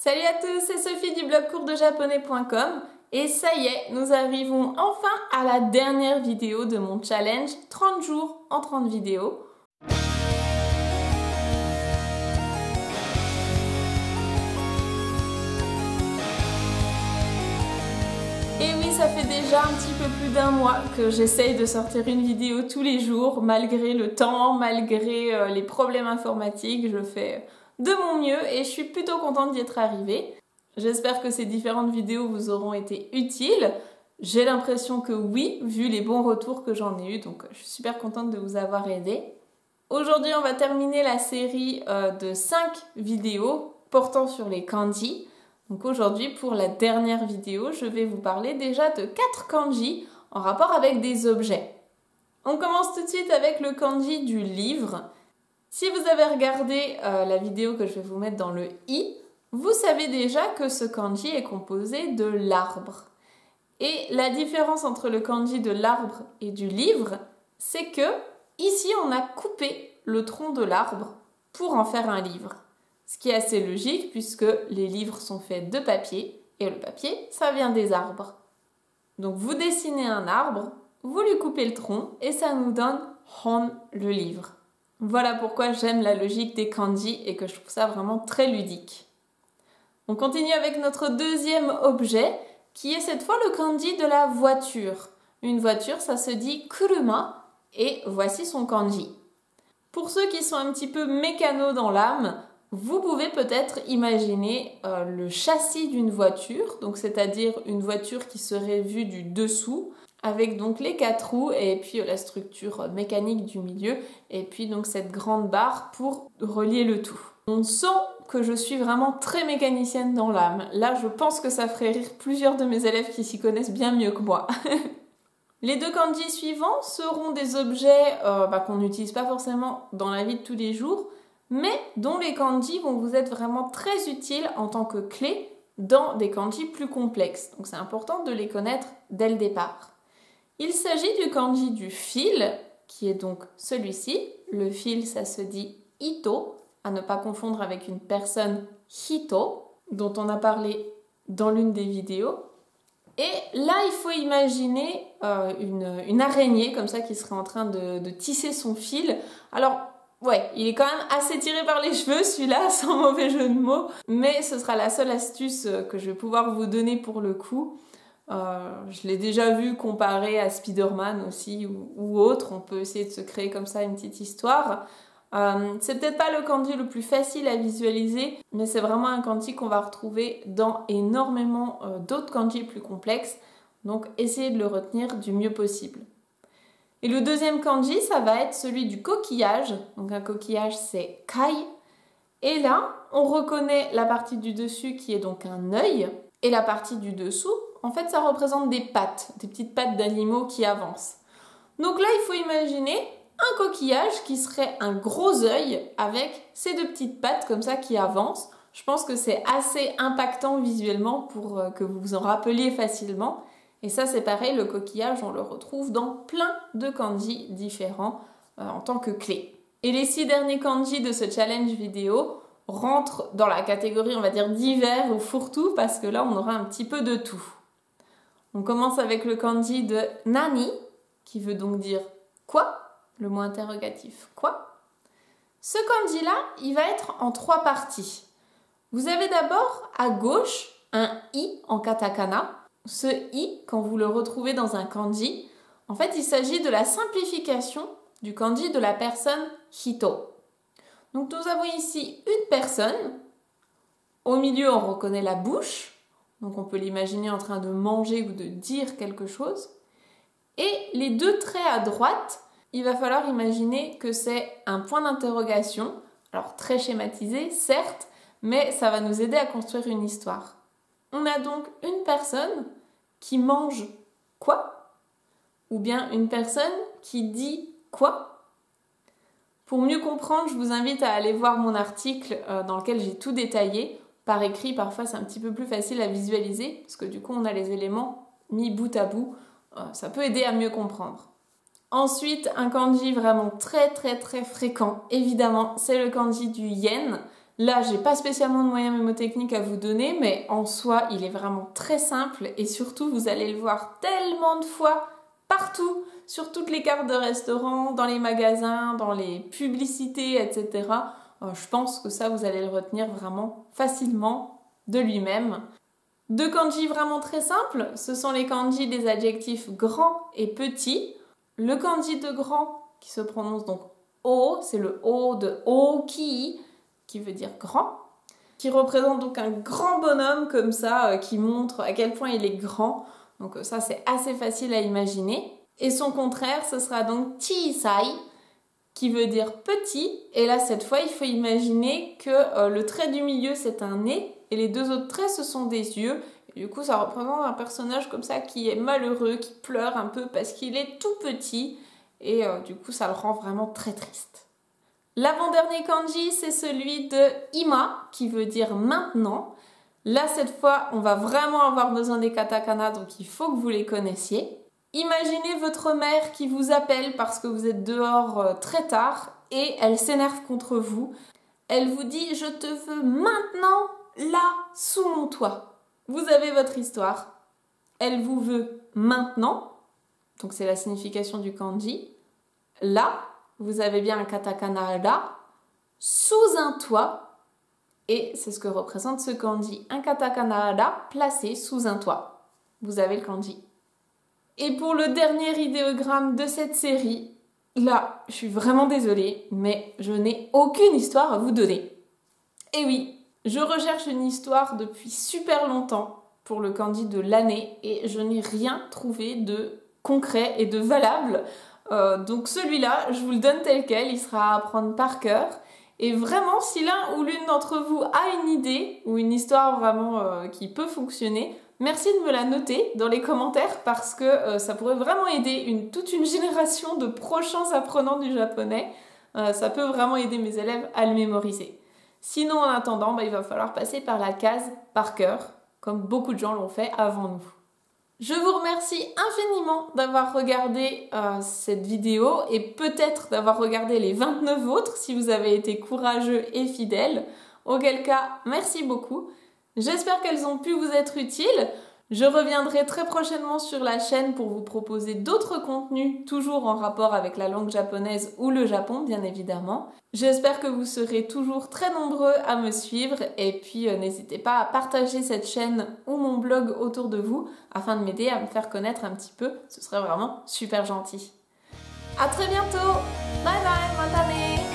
Salut à tous, c'est Sophie du blog coursdejaponais.com et ça y est, nous arrivons enfin à la dernière vidéo de mon challenge 30 jours en 30 vidéos. Et oui, ça fait déjà un petit peu plus d'un mois que j'essaye de sortir une vidéo tous les jours, malgré le temps, malgré les problèmes informatiques, je fais de mon mieux et je suis plutôt contente d'y être arrivée. J'espère que ces différentes vidéos vous auront été utiles. J'ai l'impression que oui, vu les bons retours que j'en ai eu, donc je suis super contente de vous avoir aidé. Aujourd'hui, on va terminer la série de 5 vidéos portant sur les kanji. Donc aujourd'hui, pour la dernière vidéo, je vais vous parler déjà de 4 kanji en rapport avec des objets. On commence tout de suite avec le kanji du livre. Si vous avez regardé la vidéo que je vais vous mettre dans le i, vous savez déjà que ce kanji est composé de l'arbre. Et la différence entre le kanji de l'arbre et du livre, c'est que ici on a coupé le tronc de l'arbre pour en faire un livre. Ce qui est assez logique puisque les livres sont faits de papier et le papier, ça vient des arbres. Donc vous dessinez un arbre, vous lui coupez le tronc et ça nous donne hon, le livre. Voilà pourquoi j'aime la logique des kanji et que je trouve ça vraiment très ludique. On continue avec notre deuxième objet qui est cette fois le kanji de la voiture. Une voiture, ça se dit kuruma et voici son kanji. Pour ceux qui sont un petit peu mécanos dans l'âme, vous pouvez peut-être imaginer le châssis d'une voiture, donc c'est-à-dire une voiture qui serait vue du dessous, avec donc les 4 roues et puis la structure mécanique du milieu, et puis donc cette grande barre pour relier le tout. On sent que je suis vraiment très mécanicienne dans l'âme. Là, je pense que ça ferait rire plusieurs de mes élèves qui s'y connaissent bien mieux que moi. Les 2 kanji suivants seront des objets qu'on n'utilise pas forcément dans la vie de tous les jours, mais dont les kanji vont vous être vraiment très utiles en tant que clé dans des kanji plus complexes. Donc c'est important de les connaître dès le départ. Il s'agit du kanji du fil, qui est donc celui-ci. Le fil, ça se dit ito, à ne pas confondre avec une personne hito, dont on a parlé dans l'une des vidéos. Et là, il faut imaginer une araignée comme ça qui serait en train de tisser son fil. Alors, ouais, il est quand même assez tiré par les cheveux celui-là, sans mauvais jeu de mots. Mais ce sera la seule astuce que je vais pouvoir vous donner pour le coup. Je l'ai déjà vu comparé à Spider-Man aussi ou autre. On peut essayer de se créer comme ça une petite histoire. C'est peut-être pas le kanji le plus facile à visualiser, mais c'est vraiment un kanji qu'on va retrouver dans énormément d'autres kanji plus complexes. Donc essayez de le retenir du mieux possible. Et le deuxième kanji, ça va être celui du coquillage. Donc un coquillage, c'est kai. Et là, on reconnaît la partie du dessus qui est donc un œil. Et la partie du dessous, en fait, ça représente des pattes, des petites pattes d'animaux qui avancent. Donc là, il faut imaginer un coquillage qui serait un gros œil avec ces 2 petites pattes comme ça qui avancent. Je pense que c'est assez impactant visuellement pour que vous vous en rappeliez facilement. Et ça, c'est pareil, le coquillage, on le retrouve dans plein de kanji différents en tant que clé. Et les 6 derniers kanji de ce challenge vidéo rentrent dans la catégorie, on va dire, divers ou fourre-tout, parce que là, on aura un petit peu de tout. On commence avec le kanji de nani, qui veut donc dire quoi, le mot interrogatif quoi. Ce kanji-là, il va être en 3 parties. Vous avez d'abord à gauche un i en katakana. Ce i, quand vous le retrouvez dans un kanji, en fait, il s'agit de la simplification du kanji de la personne hito. Donc nous avons ici une personne. Au milieu, on reconnaît la bouche. Donc on peut l'imaginer en train de manger ou de dire quelque chose. Et les 2 traits à droite, il va falloir imaginer que c'est un point d'interrogation. Alors très schématisé, certes, mais ça va nous aider à construire une histoire. On a donc une personne qui mange quoi? Ou bien une personne qui dit quoi? Pour mieux comprendre, je vous invite à aller voir mon article dans lequel j'ai tout détaillé. Par écrit, parfois c'est un petit peu plus facile à visualiser, parce que du coup on a les éléments mis bout à bout. Ça peut aider à mieux comprendre. Ensuite, un kanji vraiment très fréquent, évidemment, c'est le kanji du yen. Là, j'ai pas spécialement de moyens mémotechniques à vous donner, mais en soi, il est vraiment très simple et surtout, vous allez le voir tellement de fois partout, sur toutes les cartes de restaurants, dans les magasins, dans les publicités, etc. Je pense que ça, vous allez le retenir vraiment facilement de lui-même. Deux kanji vraiment très simples, ce sont les kanji des adjectifs grand et petit. Le kanji de grand, qui se prononce donc O, c'est le O de Oki, qui veut dire grand, qui représente donc un grand bonhomme comme ça, qui montre à quel point il est grand. Donc ça, c'est assez facile à imaginer. Et son contraire, ce sera donc chisai, qui veut dire petit. Et là, cette fois, il faut imaginer que le trait du milieu, c'est un nez, et les deux autres traits, ce sont des yeux. Et du coup, ça représente un personnage comme ça qui est malheureux, qui pleure un peu parce qu'il est tout petit. Et du coup, ça le rend vraiment très triste. L'avant-dernier kanji, c'est celui de ima, qui veut dire maintenant. Là, cette fois, on va vraiment avoir besoin des katakana, donc il faut que vous les connaissiez. Imaginez votre mère qui vous appelle parce que vous êtes dehors très tard et elle s'énerve contre vous. Elle vous dit « Je te veux maintenant, là, sous mon toit ». Vous avez votre histoire. Elle vous veut maintenant, donc c'est la signification du kanji. Là, vous avez bien un katakana là, sous un toit, et c'est ce que représente ce kanji. Un katakana là, placé sous un toit. Vous avez le kanji. Et pour le dernier idéogramme de cette série, là, je suis vraiment désolée, mais je n'ai aucune histoire à vous donner. Et oui, je recherche une histoire depuis super longtemps pour le kanji de l'année et je n'ai rien trouvé de concret et de valable. Donc celui-là, je vous le donne tel quel, il sera à apprendre par cœur. Et vraiment, si l'un ou l'une d'entre vous a une idée ou une histoire vraiment qui peut fonctionner, merci de me la noter dans les commentaires parce que ça pourrait vraiment aider toute une génération de prochains apprenants du japonais. Ça peut vraiment aider mes élèves à le mémoriser. Sinon, en attendant, il va falloir passer par la case par cœur, comme beaucoup de gens l'ont fait avant nous. Je vous remercie infiniment d'avoir regardé cette vidéo et peut-être d'avoir regardé les 29 autres si vous avez été courageux et fidèles. Auquel cas, merci beaucoup. J'espère qu'elles ont pu vous être utiles. Je reviendrai très prochainement sur la chaîne pour vous proposer d'autres contenus, toujours en rapport avec la langue japonaise ou le Japon, bien évidemment. J'espère que vous serez toujours très nombreux à me suivre et puis n'hésitez pas à partager cette chaîne ou mon blog autour de vous afin de m'aider à me faire connaître un petit peu. Ce serait vraiment super gentil. À très bientôt. Bye bye, matane.